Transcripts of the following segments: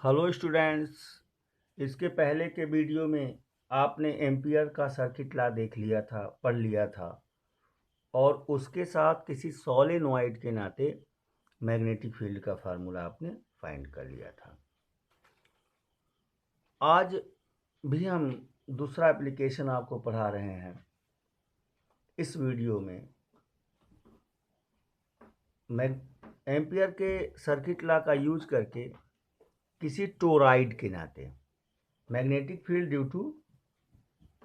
Hello students. इसके पहले के वीडियो में आपने एम्पियर का सर्किट लॉ देख लिया था, पढ़ लिया था, और उसके साथ किसी सोलेनोइड के नाते मैग्नेटिक फील्ड का फार्मूला आपने फाइंड कर लिया था। आज भी हम दूसरा एप्लीकेशन आपको पढ़ा रहे हैं। इस वीडियो में मैं एम्पियर के सर्किट लॉ का यूज करके किसी टोराइड के नाते magnetic field due to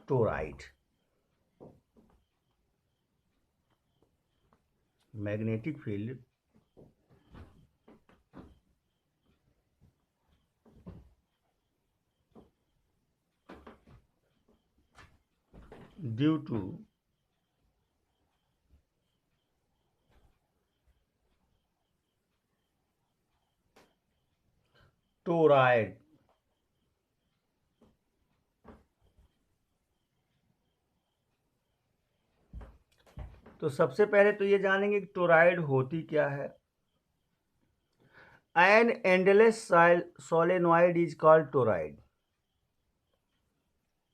toroid, magnetic field due to toroid. तो सबसे पहले तो ये जानेंगे कि टोराइड होती क्या है। An endless solenoid is called toroid.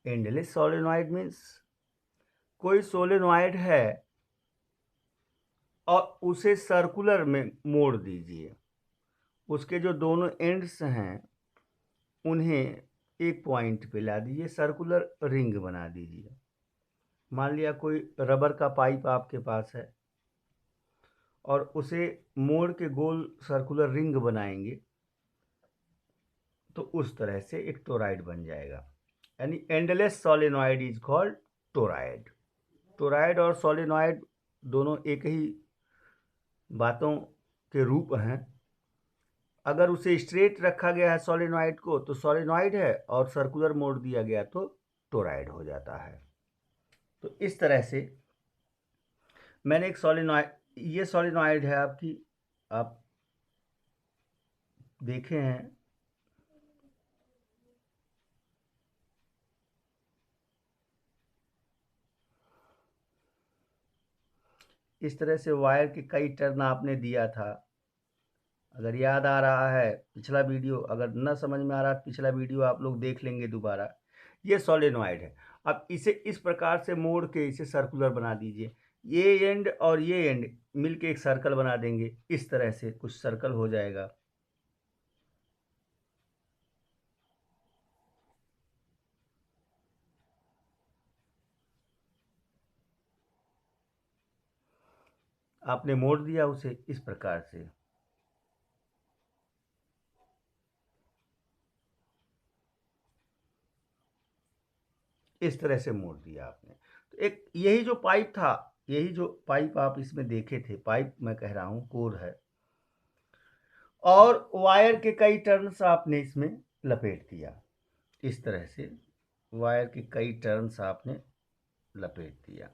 Endless solenoid means कोई सोलेनॉइड है और उसे सर्कुलर में मोड़ दीजिए, उसके जो दोनों एंड्स हैं उन्हें एक पॉइंट पे ला दीजिए, सर्कुलर रिंग बना दीजिए। मान लिया कोई रबर का पाइप आपके पास है और उसे मोड़ के गोल सर्कुलर रिंग बनाएंगे तो उस तरह से एक टोराइड बन जाएगा। यानी endless solenoid is called toroid. Toroid और सोलेनॉइड दोनों एक ही बातों के रूप हैं। अगर उसे स्ट्रेट रखा गया है सोलेनॉइड को तो सोलेनॉइड है, और सर्कुलर मोड़ दिया गया तो टोराइड हो जाता है। तो इस तरह से मैंने एक सोलेनॉइड, ये सोलेनॉइड है आपकी, आप देखे हैं। इस तरह से वायर के कई टर्न आपने दिया था। अगर याद आ रहा है पिछला वीडियो, अगर न समझ में आ रहा पिछला वीडियो आप लोग देख लेंगे दोबारा। ये सोलेनॉइड है। अब इसे इस प्रकार से मोड़ के इसे सर्कुलर बना दीजिए। ये एंड और ये एंड मिलके एक सर्कल बना देंगे। इस तरह से कुछ सर्कल हो जाएगा। आपने मोड़ दिया उसे इस प्रकार से। इस तरह से मोड़ दिया आपने। तो एक यही जो पाइप था, यही जो पाइप आप इसमें देखे थे, पाइप मैं कह रहा हूँ कोर है, और वायर के कई टर्न्स आपने इसमें लपेट दिया। इस तरह से वायर के कई टर्न्स आपने लपेट दिया।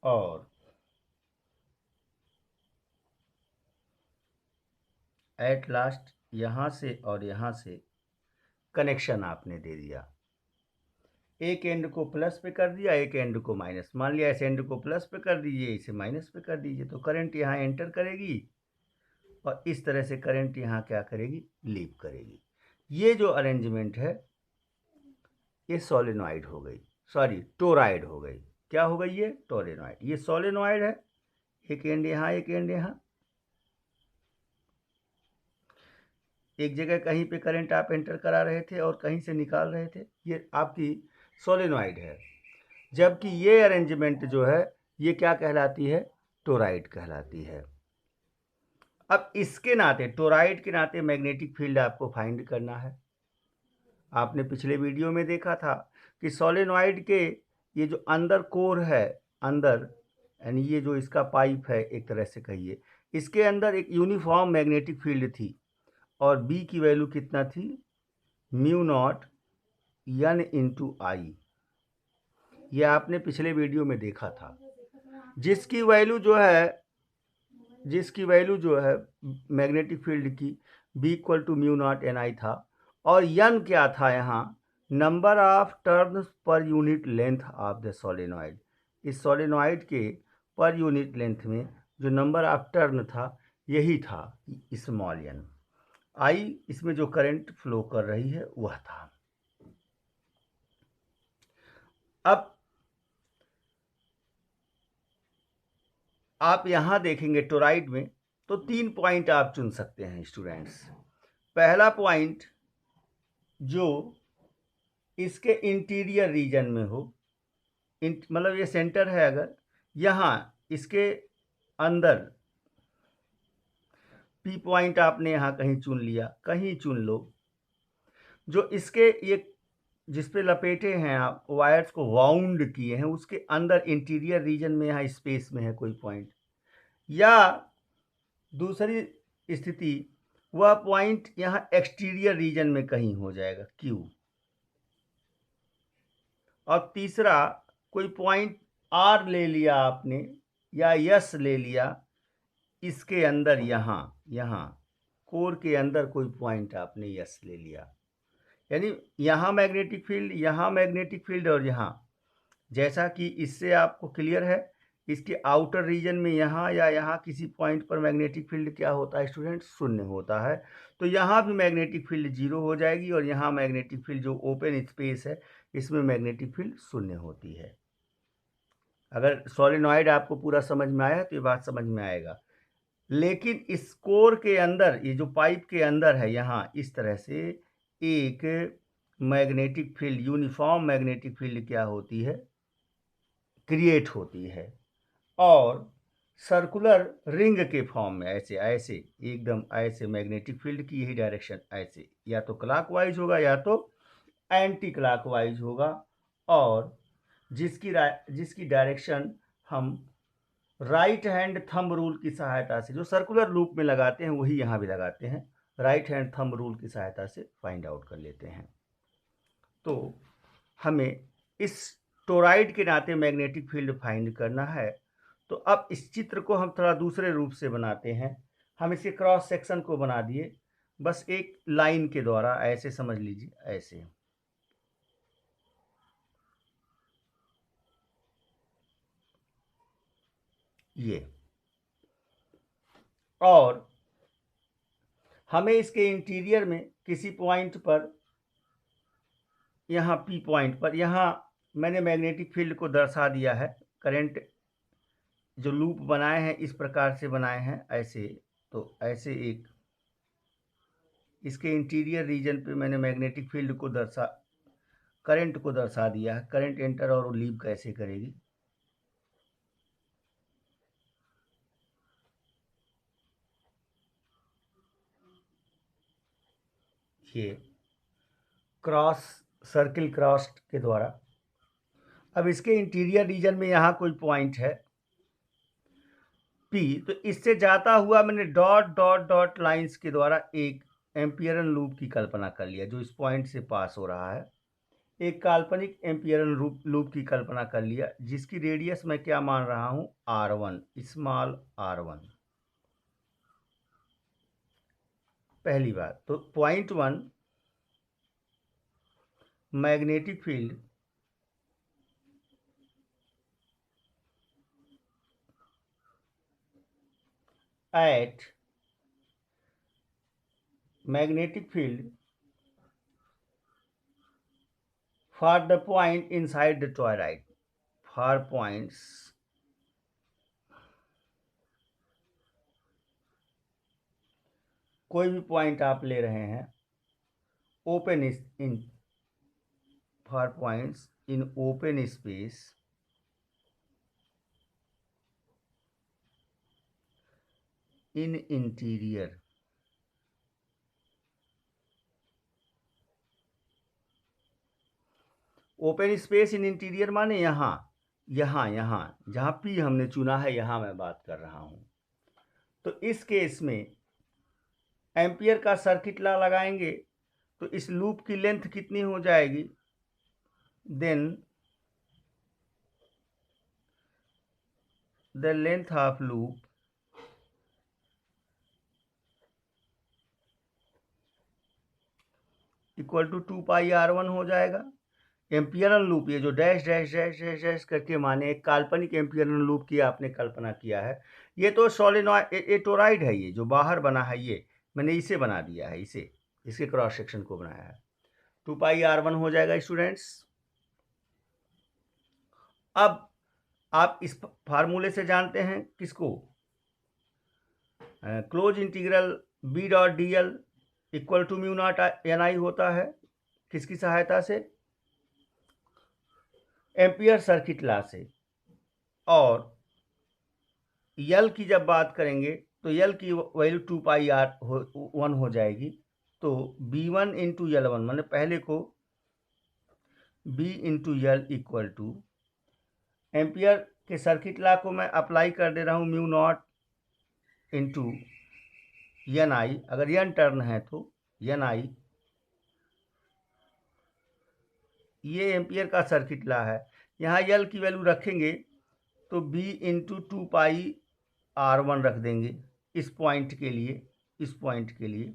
और एट लास्ट यहाँ से और यहाँ से कनेक्शन आपने दे दिया। एक एंड को प्लस पे कर दिया, एक एंड को माइनस। मान लिया इस एंड को प्लस पे कर दीजिए, इसे माइनस पे कर दीजिए, तो करंट यहाँ एंटर करेगी और इस तरह से करंट यहाँ क्या करेगी, लीव करेगी। ये जो अरेंजमेंट है ये सोलेनॉइड हो गई, सॉरी टोराइड हो गई। क्या हो गई ये, टोलेनॉइड। ये सोलेनॉइड है, एक एंड यहाँ एक एंड यहाँ। एक जगह कहीं पे करंट आप एंटर करा रहे थे और कहीं से निकाल रहे थे, ये आपकी सोलेनॉइड है। जबकि ये अरेंजमेंट जो है ये क्या कहलाती है, टोराइड कहलाती है। अब इसके नाते, टोराइड के नाते मैग्नेटिक फील्ड आपको फाइंड करना है। आपने पिछले वीडियो में देखा था कि सोलेनॉइड के ये जो अंदर कोर है, अंदर यानी ये जो इसका पाइप है एक तरह से कहिए, इसके अंदर एक यूनिफॉर्म मैग्नेटिक फील्ड थी और बी की वैल्यू कितना थी, mu naught N into I. ये आपने पिछले वीडियो में देखा था। जिसकी वैल्यू जो है मैग्नेटिक फील्ड की, B equal to mu naught N I था, और यन क्या था यहाँ, number of turns per unit length of the solenoid. इस सोलेनॉइड के पर यूनिट लेंथ में जो नंबर ऑफ टर्न था यही था स्मॉल एन। आई इसमें जो करंट फ्लो कर रही है वह था। अब आप यहाँ देखेंगे टोराइड में तो 3 पॉइंट आप चुन सकते हैं स्टूडेंट्स। पहला पॉइंट जो इसके इंटीरियर रीजन में हो, मतलब ये सेंटर है, अगर यहाँ इसके अंदर पी पॉइंट आपने यहाँ कहीं चुन लिया, कहीं चुन लो, जो इसके ये जिस पे लपेटे हैं आप वायर्स को वाउंड किए हैं उसके अंदर इंटीरियर रीजन में यहाँ स्पेस में है कोई पॉइंट, या दूसरी स्थिति वह पॉइंट यहाँ एक्सटीरियर रीजन में कहीं हो जाएगा क्यू, और तीसरा कोई पॉइंट आर ले लिया आपने या यस ले लिया, इसके अंदर यहाँ कोर के अंदर कोई पॉइंट आपने यस ले लिया, यानी यहाँ मैग्नेटिक फील्ड, यहाँ मैग्नेटिक फील्ड, और यहाँ जैसा कि इससे आपको क्लियर है इसके आउटर रीजन में यहाँ या यहाँ किसी पॉइंट पर मैग्नेटिक फील्ड क्या होता है स्टूडेंट, शून्य होता है। तो यहाँ भी मैग्नेटिक फील्ड जीरो हो जाएगी, और यहाँ मैग्नेटिक फील्ड जो ओपन स्पेस है इसमें मैग्नेटिक फील्ड शून्य होती है। अगर सोलेनॉइड आपको पूरा समझ में आया तो ये बात समझ में आएगा। लेकिन इस कोर के अंदर, ये जो पाइप के अंदर है, यहाँ इस तरह से एक magnetic field, uniform magnetic field क्या होती है, क्रिएट होती है, और सर्कुलर रिंग के फॉर्म में ऐसे ऐसे एकदम ऐसे मैग्नेटिक फील्ड की यही डायरेक्शन ऐसे या तो क्लॉकवाइज होगा या तो एंटी क्लॉकवाइज होगा, और जिसकी डायरेक्शन हम राइट हैंड थंब रूल की सहायता से, जो सर्कुलर लूप में लगाते हैं वही यहाँ भी लगाते हैं, राइट हैंड थंब रूल की सहायता से फाइंड आउट कर लेते हैं। तो हमें इस टोराइड के नाते मैग्नेटिक फील्ड फाइंड करना है। तो अब इस चित्र को हम थोड़ा दूसरे रूप से बनाते हैं। हम इसके क्रॉस सेक्शन को बना दिए बस एक लाइन के द्वारा, ऐसे समझ लीजिए, ऐसे। ये, और हमें इसके इंटीरियर में किसी पॉइंट पर, यहाँ पी पॉइंट पर, यहाँ मैंने मैग्नेटिक फील्ड को दर्शा दिया है। करंट जो लूप बनाए हैं इस प्रकार से बनाए हैं ऐसे, तो ऐसे एक इसके इंटीरियर रीजन पे मैंने मैग्नेटिक फील्ड को करंट को दर्शा दिया है। करंट एंटर और लीव कैसे करेगी, ये क्रॉस, सर्किल क्रॉस के द्वारा। अब इसके इंटीरियर रीजन में यहाँ कोई पॉइंट है पी, तो इससे जाता हुआ मैंने डॉट डॉट डॉट लाइंस के द्वारा एक एम्पियरन लूप की कल्पना कर लिया जो इस पॉइंट से पास हो रहा है। एक काल्पनिक एम्पियरन लूप की कल्पना कर लिया जिसकी रेडियस मैं क्या मान रहा हूं, r1, स्मॉल r1। पहली बात तो point 1 magnetic field at magnetic field for the point inside the toroid, for points कोई भी पॉइंट आप ले रहे हैं open in, for points in open space in interior, open space in interior माने यहाँ यहाँ यहाँ जहाँ पी हमने चुना है यहाँ मैं बात कर रहा हूँ। तो इस केस में एम्पियर का सर्किट लॉ लगाएंगे तो इस लूप की लेंथ कितनी हो जाएगी, then the length of loop equal to 2πr1 हो जाएगा। एम्पियरन लूप, ये जो dash dash dash dash dash करके माने एक काल्पनिक एम्पियरन लूप की आपने कल्पना किया है। ये तो सोलेनॉइड, ये टोराइड है, ये जो बाहर बना है ये मैंने इसे बना दिया है, इसे, इसके क्रॉस सेक्शन को बनाया है। 2πr1 हो जाएगा स्टूडेंट्स। अब आप इस फार्मूले से जानते हैं किसको, close integral B dot D L equal to mu naught N I होता है, किसकी सहायता से, एम्पियर सर्किट लॉ से। और यल की जब बात करेंगे तो यल की वैल्यू 2πr1 हो जाएगी। तो b1 इंटू यल वन, मैंने पहले को b into L equal to, ampere के सर्किट लॉ को मैं अप्लाई कर दे रहा हूँ, mu not into N I, अगर एन टर्न है तो एन आई, ये एम्पियर का सर्किट लॉ है। यहाँ यल की वैल्यू रखेंगे तो b इंटू 2πr1 रख देंगे इस पॉइंट के लिए, इस पॉइंट के लिए,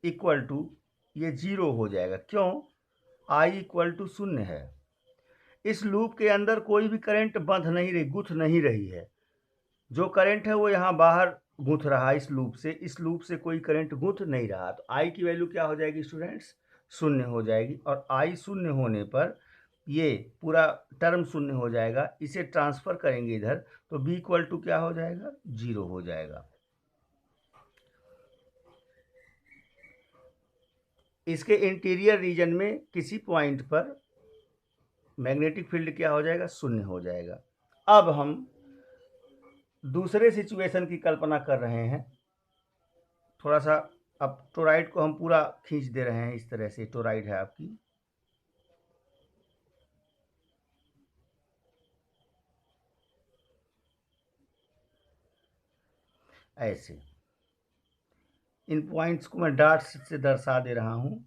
इक्वल टू, ये 0 हो जाएगा। क्यों, i इक्वल टू 0 है। इस लूप के अंदर कोई भी करंट बंध नहीं रही, गुथ नहीं रही है। जो करंट है वो यहाँ बाहर गुथ रहा है इस लूप से, इस लूप से कोई करंट गुथ नहीं रहा। तो i की वैल्यू क्या हो जाएगी स्टूडेंट्स, 0 हो जाएगी। और i 0 होने पर ये पूरा टर्म 0 हो जाएगा। इसे ट्रांसफर करेंगे इधर तो b इक्वल टू क्या हो जाएगा, 0 हो जाएगा। इसके इंटीरियर रीजन में किसी पॉइंट पर मैग्नेटिक फील्ड क्या हो जाएगा, 0 हो जाएगा। अब हम दूसरे सिचुएशन की कल्पना कर रहे हैं। थोड़ा सा अब टोराइड को हम पूरा खींच दे रहे हैं, इस तरह से टोराइड है आपकी, ऐसे इन पॉइंट्स को मैं डॉट्स से दर्शा दे रहा हूं।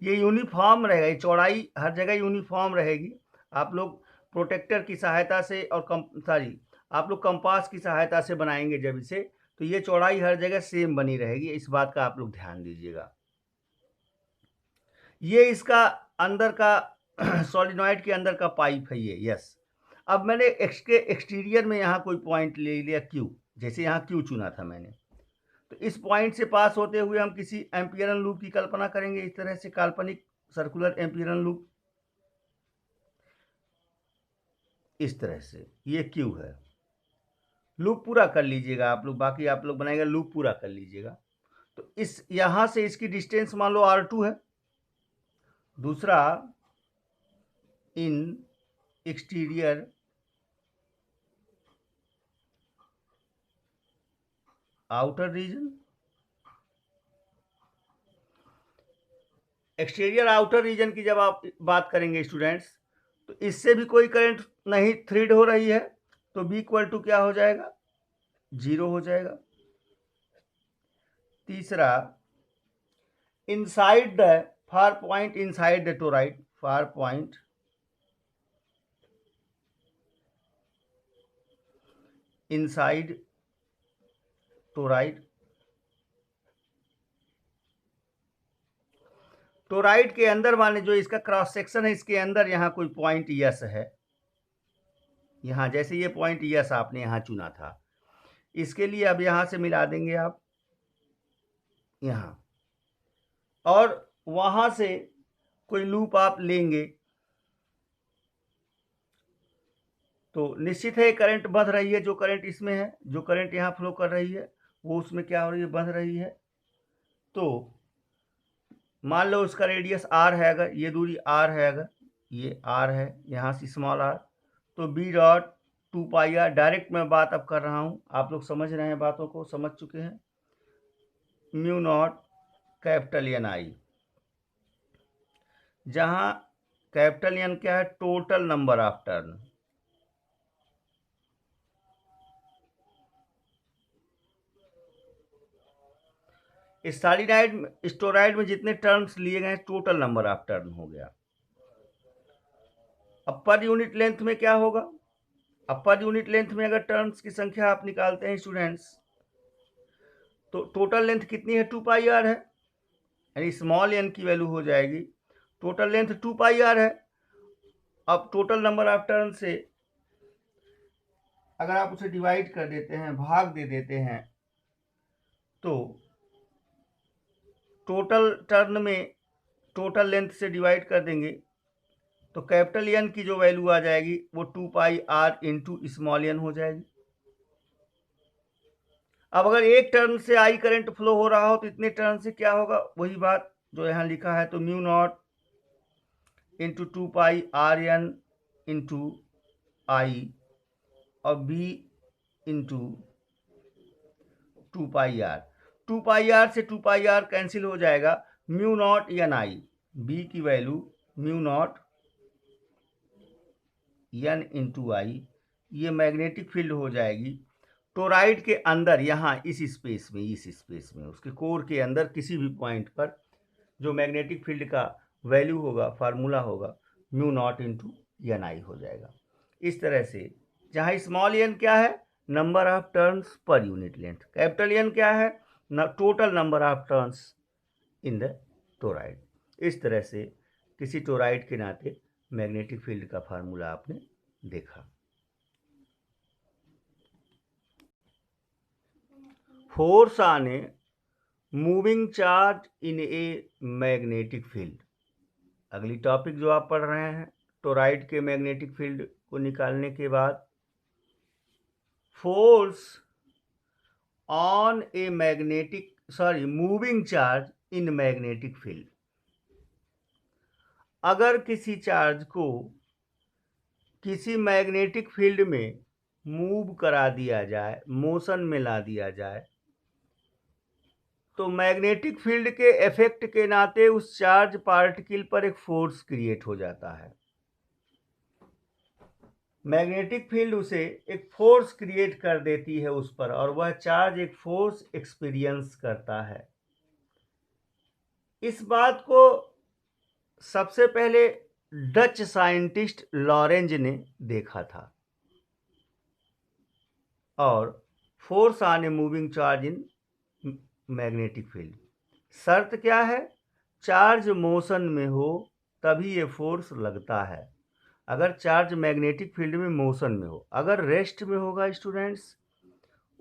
ये यूनिफॉर्म रहेगा, ये चौड़ाई हर जगह यूनिफॉर्म रहेगी। आप लोग प्रोटेक्टर की सहायता से और आप लोग कंपास की सहायता से बनाएंगे जब इसे, तो ये चौड़ाई हर जगह सेम बनी रहेगी। इस बात का आप लोग ध्यान दीजिएगा। ये इसका अंदर का सॉलिनॉइड के अंदर का पाइप है ये, यस। अब मैंने इसके एक्सटीरियर में यहाँ कोई पॉइंट ले लिया Q, जैसे यहाँ Q चुना था मैंने, तो इस पॉइंट से पास होते हुए हम किसी एम्पियरन लूप की कल्पना करेंगे, इस तरह से काल्पनिक सर्कुलर एम्पियरन लूप, इस तरह से। ये Q है, लूप पूरा कर लीजिएगा आप लोग, बाकी आप लोग बनाएंगे, लूप पूरा कर लीजिएगा। तो इस यहाँ से इसकी डिस्टेंस मान लो R2 है। दूसरा, in exterior outer region, exterior outer region की जब आप बात करेंगे स्टूडेंट्स, तो इससे भी कोई करंट नहीं थ्रीड हो रही है, तो b इक्वल टू क्या हो जाएगा, 0 हो जाएगा। तीसरा, inside the far point, inside the toroid, far point inside toroid, toroid के अंदर माने जो इसका क्रॉस सेक्शन है, इसके अंदर यहाँ कोई पॉइंट यस है, यहाँ जैसे ये पॉइंट यस आपने यहाँ चुना था, इसके लिए अब यहाँ से मिला देंगे आप यहाँ, और वहाँ से कोई लूप आप लेंगे तो निश्चित है करंट बंध रही है। जो करंट इसमें है, जो करंट यहाँ फ्लो कर रही है, वो उसमें क्या हो रही है, बंध रही है। तो मान लो उसका रेडियस r है, अगर ये दूरी r है, अगर ये r है, यहाँ से स्मॉल r, तो b डॉट 2πr, डायरेक्ट मैं बात अब कर रहा हूँ, आप लोग समझ रहे हैं, बातों को समझ चुके हैं, म्यू नॉट कैपिटल एन आई, जहाँ कैपिटल एन क्या है, total number of turn. Steroid में जितने टर्न्स लिए गए, टोटल नंबर ऑफ टर्न हो गया। अब पर यूनिट लेंथ में क्या होगा? अब पर यूनिट लेंथ में अगर टर्न्स की संख्या आप निकालते हैं स्टूडेंट्स, तो टोटल लेंथ कितनी है? 2 पाई आर है, यानी स्मॉल एन की वैल्यू हो जाएगी, टोटल लेंथ 2 पाई आर है। अब टोटल नंबर ऑफ टर्न से अगर आप उसे डिवाइड कर देते हैं, भाग दे देते हैं, तो टोटल टर्न में टोटल लेंथ से डिवाइड कर देंगे तो कैपिटल एन की जो वैल्यू आ जाएगी वो 2 pi are into small N हो जाएगी। अब अगर एक टर्न से आई करंट फ्लो हो रहा हो तो इतने टर्न से क्या होगा? वही बात जो यहाँ लिखा है, तो mu not into 2 pi R N into I और B into 2 pi R. 2 pi R से 2 पाई आर कैंसिल हो जाएगा, mu naught N I, B की value mu naught N into I, ये मैग्नेटिक फील्ड हो जाएगी टोराइड के अंदर, यहाँ इस स्पेस में उसके कोर के अंदर किसी भी पॉइंट पर जो मैग्नेटिक फील्ड का वैल्यू होगा, फार्मूला होगा, म्यू नॉट इंटू एन आई हो जाएगा। इस तरह से जहाँ स्मॉल एन क्या है? Number of turns per unit length. Capital N क्या है? Total number of turns in the toroid. इस तरह से किसी टोराइड के नाते मैग्नेटिक फील्ड का फार्मूला आपने देखा। Force on a moving charge in a magnetic field. अगली टॉपिक जो आप पढ़ रहे हैं, टोराइड के मैग्नेटिक फील्ड को निकालने के बाद, force on a moving charge in magnetic field. अगर किसी चार्ज को किसी मैग्नेटिक फील्ड में मूव करा दिया जाए, मोशन में ला दिया जाए, तो मैग्नेटिक फील्ड के इफेक्ट के नाते उस चार्ज पार्टिकल पर एक फोर्स क्रिएट हो जाता है। मैग्नेटिक फील्ड उसे एक फोर्स क्रिएट कर देती है उस पर, और वह चार्ज एक फोर्स एक्सपीरियंस करता है। इस बात को सबसे पहले डच साइंटिस्ट लॉरेंज ने देखा था। और force on a moving charge in magnetic field, शर्त क्या है? चार्ज मोशन में हो तभी ये फोर्स लगता है। अगर चार्ज मैग्नेटिक फील्ड में मोशन में हो, अगर रेस्ट में होगा स्टूडेंट्स,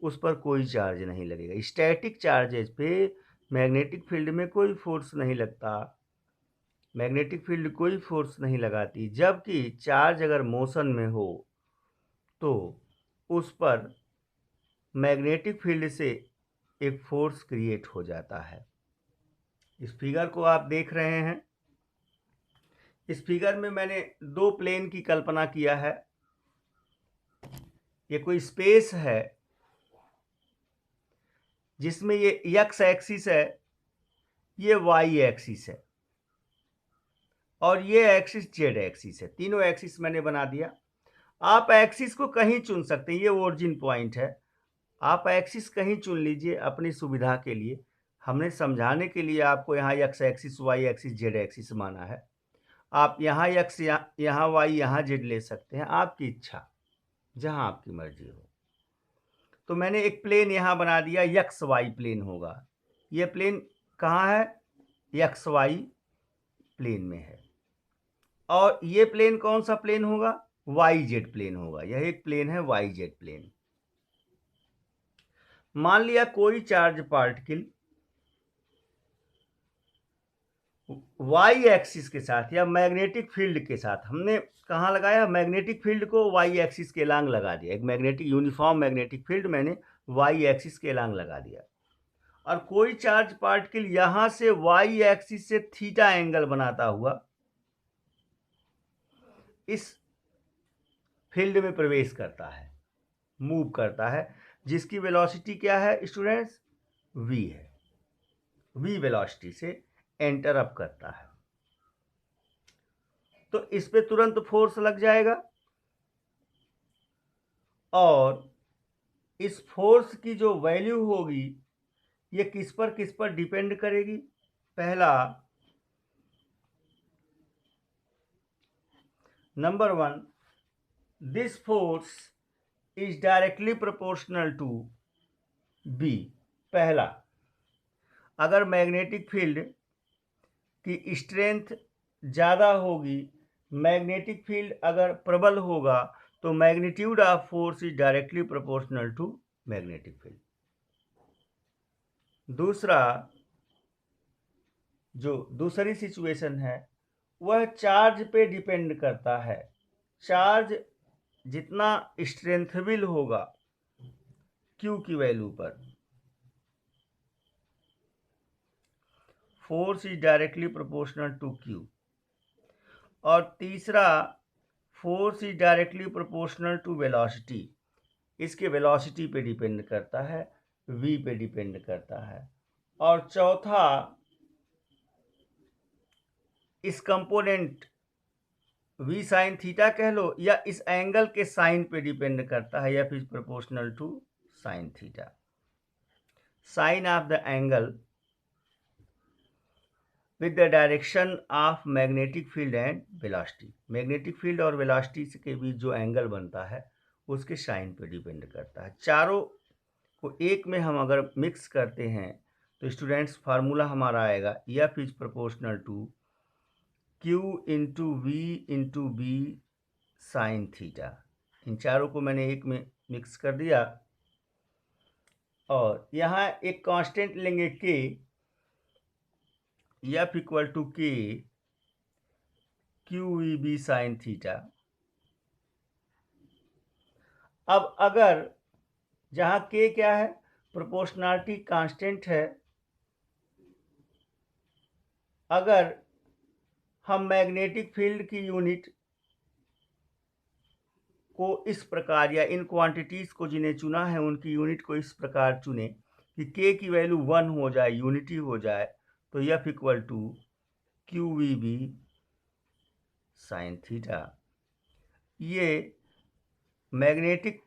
उस पर कोई चार्ज नहीं लगेगा। स्टैटिक चार्जेज पे मैग्नेटिक फील्ड में कोई फोर्स नहीं लगता, मैग्नेटिक फील्ड कोई फोर्स नहीं लगाती। जबकि चार्ज अगर मोशन में हो तो उस पर मैग्नेटिक फील्ड से एक फोर्स क्रिएट हो जाता है। इस फिगर को आप देख रहे हैं, इस फिगर में मैंने दो प्लेन की कल्पना किया है। ये कोई स्पेस है जिसमें ये एक्स एक्सिस है, ये वाई एक्सिस है, और ये एक्सिस जेड एक्सिस है। तीनों एक्सिस मैंने बना दिया। आप एक्सिस को कहीं चुन सकते हैं, ये ओरिजिन पॉइंट है। आप एक्सिस कहीं चुन लीजिए अपनी सुविधा के लिए। हमने समझाने के लिए आपको यहाँ X axis, Y axis, Z axis माना है। आप यहाँ एक्स, यहाँ वाई, यहाँ जेड ले सकते हैं, आपकी इच्छा, जहाँ आपकी मर्जी हो। तो मैंने एक प्लेन यहाँ बना दिया, एक्स वाई प्लेन होगा। ये प्लेन कहाँ है? एक्स वाई प्लेन में है। और ये प्लेन कौन सा प्लेन होगा? वाई जेड प्लेन होगा। यह एक प्लेन है वाई जेड प्लेन। मान लिया कोई चार्ज पार्टिकल वाई एक्सिस के साथ या मैग्नेटिक फील्ड के साथ, हमने कहाँ लगाया? मैग्नेटिक फील्ड को वाई एक्सिस के लांग लगा दिया। एक मैग्नेटिक यूनिफॉर्म मैग्नेटिक फील्ड मैंने वाई एक्सिस के लांग लगा दिया। और कोई चार्ज पार्टिकल यहां से वाई एक्सिस से थीटा एंगल बनाता हुआ इस फील्ड में प्रवेश करता है, मूव करता है, जिसकी वेलोसिटी क्या है स्टूडेंट्स? v है। v वेलोसिटी से एंटर अप करता है, तो इस पे तुरंत फोर्स लग जाएगा। और इस फोर्स की जो वैल्यू होगी ये किस पर डिपेंड करेगी? पहला, number one, this force is directly proportional to B. पहला, अगर मैग्नेटिक फील्ड की स्ट्रेंथ ज़्यादा होगी, मैग्नेटिक फील्ड अगर प्रबल होगा, तो magnitude of force is directly proportional to magnetic field. दूसरा, जो दूसरी सिचुएशन है वह चार्ज पे डिपेंड करता है। चार्ज जितना स्ट्रेंथेबल होगा क्यू की वैल्यू पर, force is directly proportional to Q. और तीसरा, force is directly proportional to velocity. इसके वेलोसिटी पे डिपेंड करता है, v पे डिपेंड करता है। और चौथा, इस कंपोनेंट v साइन थीटा कह लो या इस एंगल के साइन पे डिपेंड करता है, या फिर proportional to sine theta. Sine of the angle with the direction of magnetic field and velocity. Magnetic field और वेलोसिटी के बीच जो एंगल बनता है उसके साइन पे डिपेंड करता है। चारों को एक में हम अगर मिक्स करते हैं तो स्टूडेंट्स फार्मूला हमारा आएगा F is proportional to Q into V into B sine theta. इन चारों को मैंने एक में मिक्स कर दिया और यहाँ एक कांस्टेंट लेंगे K, F equal to K Q V B sine theta. अब अगर जहाँ के क्या है, प्रोपोर्शनलिटी कांस्टेंट है, अगर हम मैग्नेटिक फील्ड की यूनिट को इस प्रकार, या इन क्वांटिटीज़ को जिन्हें चुना है उनकी यूनिट को इस प्रकार चुने कि के की वैल्यू 1 हो जाए, यूनिटी हो जाए, तो F equal to Q V B sine theta. ये मैग्नेटिक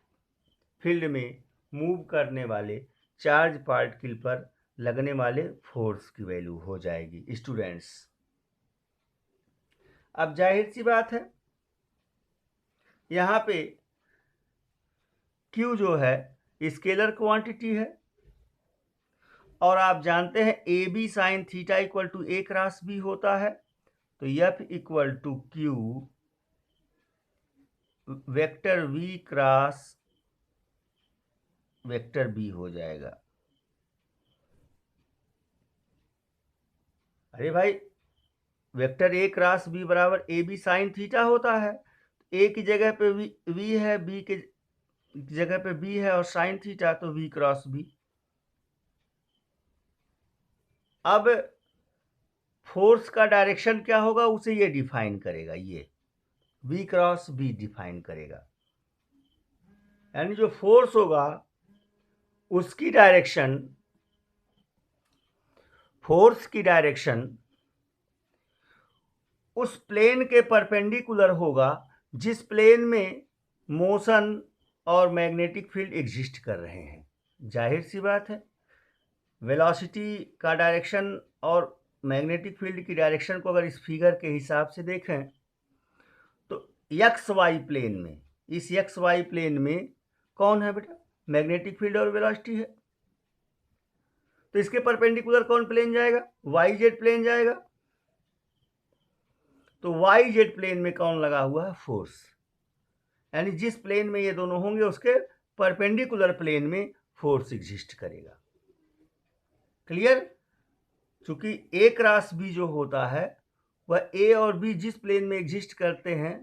फील्ड में मूव करने वाले चार्ज पार्टिकल पर लगने वाले फोर्स की वैल्यू हो जाएगी स्टूडेंट्स। अब जाहिर सी बात है, यहाँ पे Q जो है स्केलर क्वांटिटी है और आप जानते हैं A B sine theta equal to A cross B होता है, तो F equal to Q vector V cross vector B हो जाएगा। अरे भाई, वेक्टर ए क्रॉस बी बराबर ए बी साइन थीटा होता है। ए की जगह पे वी है, बी के जगह पे बी है और साइन थीटा, तो वी क्रॉस बी। अब फोर्स का डायरेक्शन क्या होगा उसे ये डिफाइन करेगा, ये वी क्रॉस बी डिफाइन करेगा। यानी जो फोर्स होगा उसकी डायरेक्शन, फोर्स की डायरेक्शन उस प्लेन के परपेंडिकुलर होगा जिस प्लेन में मोशन और मैग्नेटिक फील्ड एग्जिस्ट कर रहे हैं। जाहिर सी बात है, वेलोसिटी का डायरेक्शन और मैग्नेटिक फील्ड की डायरेक्शन को अगर इस फिगर के हिसाब से देखें तो एक्स वाई प्लेन में, इस एक्स वाई प्लेन में कौन है बेटा, मैग्नेटिक फील्ड और वेलोसिटी है। तो इसके परपेंडिकुलर कौन प्लेन जाएगा, वाई जेड प्लेन जाएगा। तो वाई जेड प्लेन में कौन लगा हुआ है, फोर्स। यानी जिस प्लेन में ये दोनों होंगे उसके परपेंडिकुलर प्लेन में फोर्स एग्जिस्ट करेगा। क्लियर। चूंकि ए क्रॉस बी जो होता है वह ए और बी जिस प्लेन में एग्जिस्ट करते हैं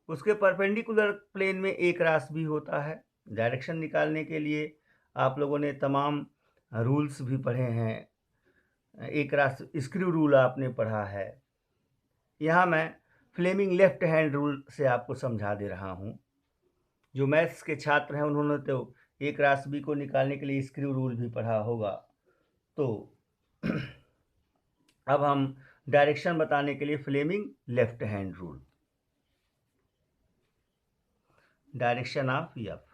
उसके परपेंडिकुलर प्लेन में ए क्रॉस बी होता है। डायरेक्शन निकालने के लिए आप लोगों ने तमाम रूल्स भी पढ़े हैं, ए क्रॉस स्क्रू रूल आपने पढ़ा है। यहाँ मैं फ्लेमिंग लेफ्ट हैंड रूल से आपको समझा दे रहा हूँ। जो मैथ्स के छात्र हैं उन्होंने तो ए क्रॉस बी को निकालने के लिए स्क्रू रूल भी पढ़ा होगा। तो अब हम डायरेक्शन बताने के लिए Fleming left hand rule, direction of F.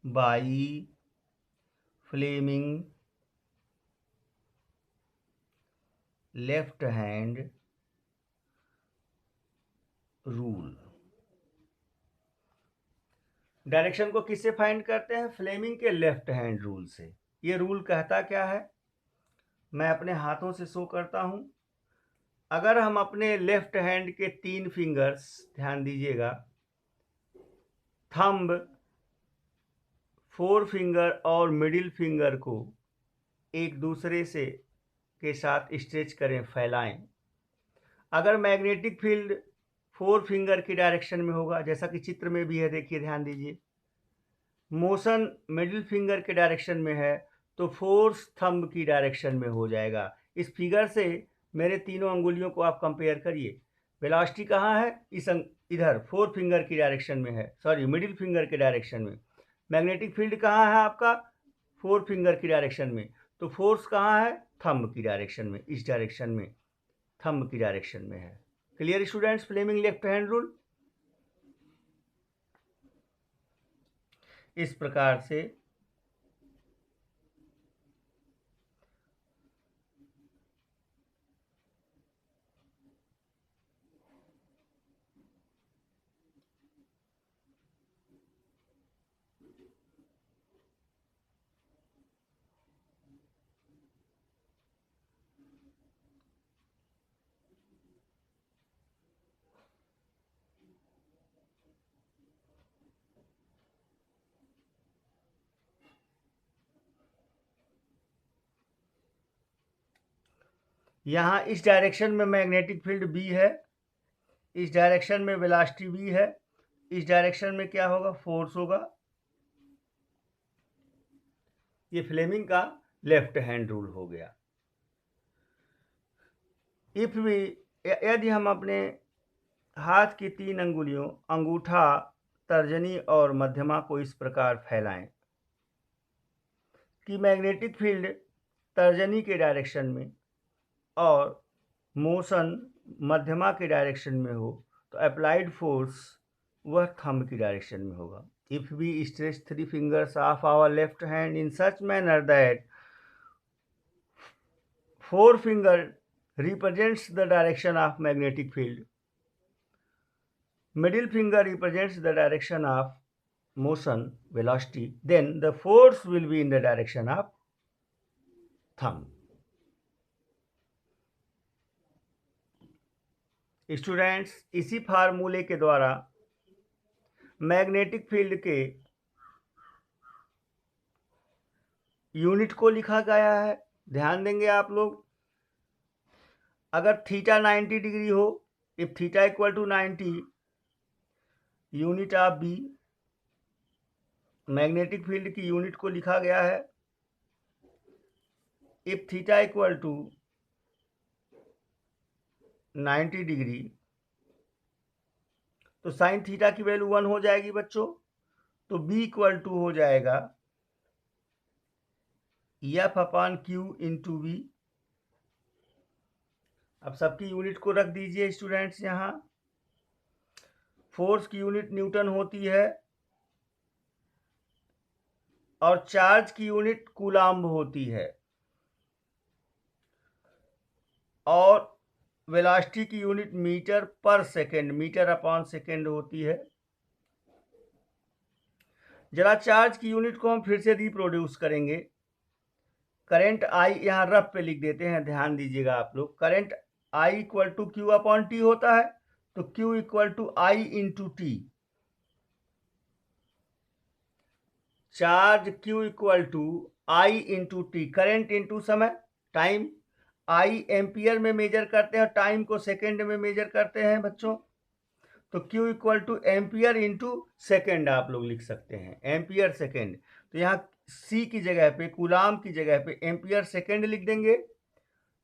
By Fleming left hand rule. Direction को किससे फाइंड करते हैं? फ्लेमिंग के लेफ्ट हैंड रूल से। ये रूल कहता क्या है, मैं अपने हाथों से शो करता हूं। अगर हम अपने लेफ्ट हैंड के 3 फिंगर्स, ध्यान दीजिएगा, थंब, 4 फिंगर और मिडिल फिंगर को एक दूसरे से के साथ स्ट्रेच करें, फैलाएं। अगर मैग्नेटिक फील्ड 4 फिंगर की डायरेक्शन में होगा, जैसा कि चित्र में भी है, देखिए ध्यान दीजिए, मोशन मिडिल फिंगर के डायरेक्शन में है, तो फोर्स थंब की डायरेक्शन में हो जाएगा। इस फिगर से मेरे तीनों अंगुलियों को आप कंपेयर करिए। वेलोसिटी कहाँ है? इधर 4 फिंगर की डायरेक्शन में है, सॉरी मिडिल फिंगर के डायरेक्शन में। मैग्नेटिक फील्ड कहाँ है आपका? 4 फिंगर की डायरेक्शन में। तो फोर्स कहाँ है? थंब की डायरेक्शन में, इस डायरेक्शन में, थंब की डायरेक्शन में है। Clear students? Fleming left hand rule इस प्रकार से यहाँ इस डायरेक्शन में मैग्नेटिक फील्ड बी है, इस डायरेक्शन में वेलोसिटी बी है, इस डायरेक्शन में क्या होगा? फोर्स होगा। ये फ्लेमिंग का लेफ्ट हैंड रूल हो गया। इफ भी, यदि हम अपने हाथ की 3 अंगुलियों, अंगूठा, तर्जनी और मध्यमा को इस प्रकार फैलाएं कि मैग्नेटिक फील्ड तर्जनी के डायरेक्शन में और मोशन मध्यमा के डायरेक्शन में हो, तो अप्लाइड फोर्स वह थंब की डायरेक्शन में होगा। If we stretch 3 fingers of our left hand in such manner that 4 finger represents the direction of magnetic field, middle finger represents the direction of motion, velocity, then the force will be in the direction of thumb. Students, इसी फार्मूले के द्वारा magnetic field के unit को लिखा गया है। ध्यान देंगे आप लोग, अगर थीटा 90 डिग्री हो, if theta equal to 90, unit of B, magnetic field की यूनिट को लिखा गया है, if theta equal to 90 degree, तो साइन थीटा की वैल्यू 1 हो जाएगी बच्चों। तो b इक्वल टू हो जाएगा F upon Q into V. अब सबकी यूनिट को रख दीजिए स्टूडेंट्स। यहाँ फोर्स की यूनिट न्यूटन होती है और चार्ज की यूनिट कूलाम्ब होती है, और वेलोसिटी की यूनिट मीटर पर सेकेंड, मीटर अपॉन सेकेंड होती है। जरा चार्ज की यूनिट को हम फिर से रिप्रोड्यूस करेंगे। करंट आई यहाँ रफ पे लिख देते हैं, ध्यान दीजिएगा आप लोग। Current I equal to Q upon T होता है, तो Q equal to I into T. Charge Q equal to I into T, current into समय, टाइम। आई एम्पियर में मेजर करते हैं, टाइम को सेकेंड में मेजर करते हैं बच्चों। तो Q equal to ampere into second आप लोग लिख सकते हैं, एम्पियर सेकेंड। तो यहाँ C की जगह पे, कूलाम की जगह पे एम्पियर सेकेंड लिख देंगे,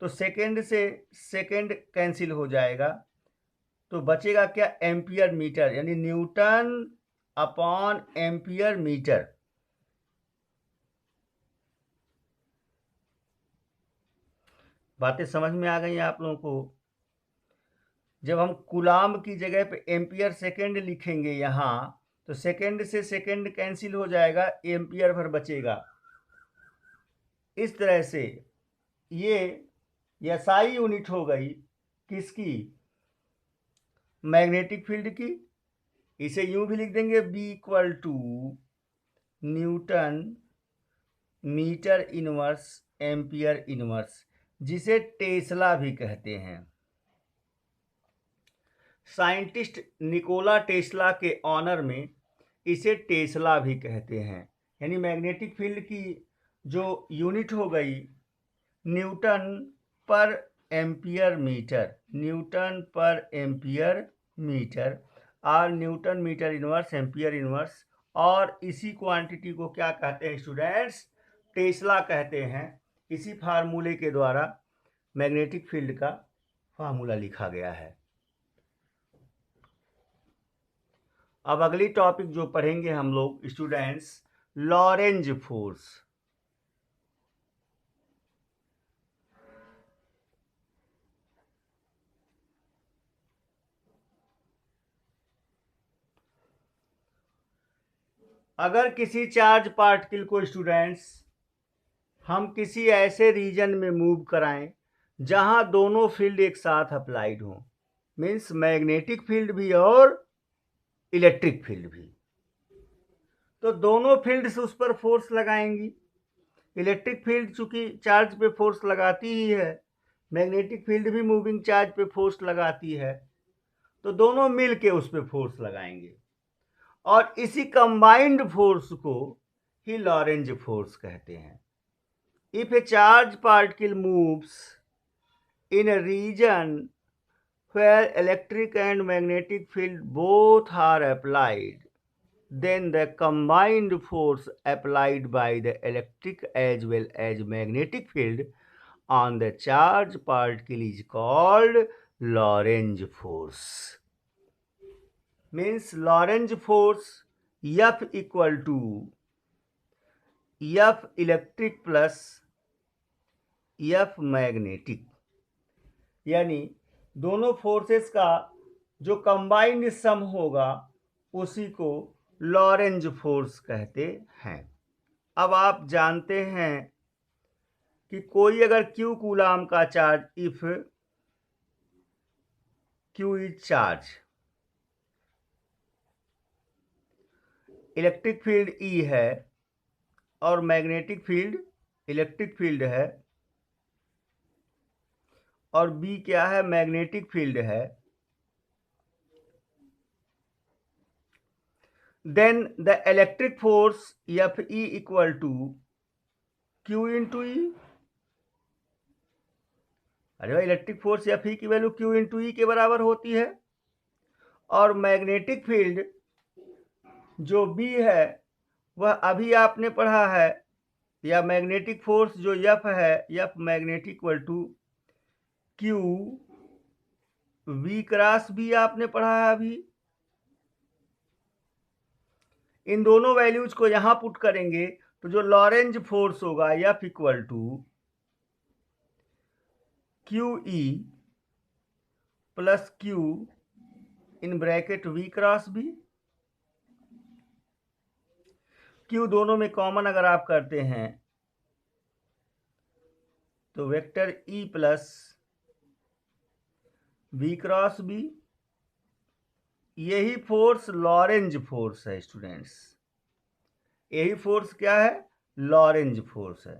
तो सेकेंड से सेकेंड कैंसिल हो जाएगा, तो बचेगा क्या? एम्पियर मीटर, यानी न्यूटन अपॉन एम्पियर मीटर। बातें समझ में आ गई आप लोगों को? जब हम कूलाम की जगह पे एम्पियर सेकेंड लिखेंगे यहाँ, तो सेकेंड से सेकेंड कैंसिल हो जाएगा, एम्पियर भर बचेगा। इस तरह से ये या साई यूनिट हो गई किसकी, मैग्नेटिक फील्ड की। इसे यूं भी लिख देंगे B equal to newton metre inverse ampere inverse, जिसे टेस्ला भी कहते हैं। साइंटिस्ट निकोला टेस्ला के ऑनर में इसे टेस्ला भी कहते हैं। यानी मैग्नेटिक फील्ड की जो यूनिट हो गई newton per ampere metre, newton per ampere metre, और newton metre inverse ampere inverse, और इसी क्वांटिटी को क्या कहते हैं स्टूडेंट्स, टेस्ला कहते हैं। इसी फार्मूले के द्वारा मैग्नेटिक फील्ड का फार्मूला लिखा गया है। अब अगली टॉपिक जो पढ़ेंगे हम लोग स्टूडेंट्स, लॉरेंज फोर्स। अगर किसी चार्ज पार्टिकल को स्टूडेंट्स हम किसी ऐसे रीजन में मूव कराएं जहां दोनों फील्ड एक साथ अप्लाइड हों, मीन्स मैग्नेटिक फील्ड भी और इलेक्ट्रिक फील्ड भी, तो दोनों फील्ड्स उस पर फोर्स लगाएंगी। इलेक्ट्रिक फील्ड चूंकि चार्ज पे फोर्स लगाती ही है, मैग्नेटिक फील्ड भी मूविंग चार्ज पे फोर्स लगाती है, तो दोनों मिल के उस पर फोर्स लगाएंगे, और इसी कंबाइंड फोर्स को ही लॉरेंज फोर्स कहते हैं। If A charge particle moves in a region where electric and magnetic field both are applied, then the combined force applied by the electric as well as magnetic field on the charge particle is called Lorentz force. Means Lorentz force F equal to F electric plus F magnetic, यानी दोनों forces का जो combined सम होगा उसी को Lorentz force कहते हैं। अब आप जानते हैं कि कोई अगर क्यू कूलाम का charge, if Q is charge, electric field E है और मैग्नेटिक फील्ड इलेक्ट्रिक फील्ड है, और बी क्या है, मैग्नेटिक फील्ड है, then the electric force Fe equal to Q into E। अरे भाई, इलेक्ट्रिक फोर्स Fe की वैल्यू Q into E के बराबर होती है, और मैग्नेटिक फील्ड जो B है वह अभी आपने पढ़ा है, या मैग्नेटिक फोर्स जो F है, F magnetic equal to Q V cross B आपने पढ़ा है अभी। इन दोनों वैल्यूज को यहां पुट करेंगे तो जो लॉरेंज फोर्स होगा F equal to Q E plus Q in bracket V cross B। Q दोनों में कॉमन अगर आप करते हैं तो vector E plus V cross B, यही फोर्स लॉरेंज फोर्स है स्टूडेंट्स। यही फोर्स क्या है, लॉरेंज फोर्स है।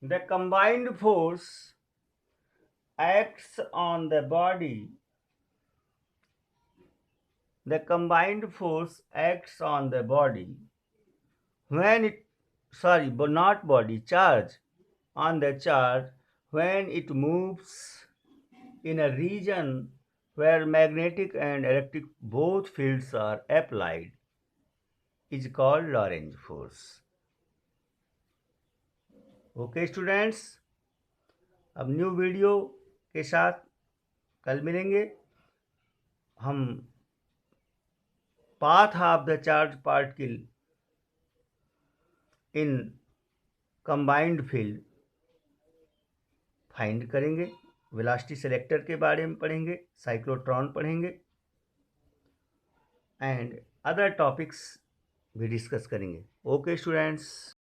The combined force acts on the body. The combined force acts on the body when it, sorry, but not body, charge, on the charge when it moves in a region where magnetic and electric both fields are applied is called Lorentz force. Okay students, अब new video के साथ कल मिलेंगे। हम path of the charge particle in combined field find करेंगे, velocity selector के बारे में पढ़ेंगे, साइक्लोट्रॉन पढ़ेंगे, एंड अदर टॉपिक्स भी डिस्कस करेंगे। Okay students.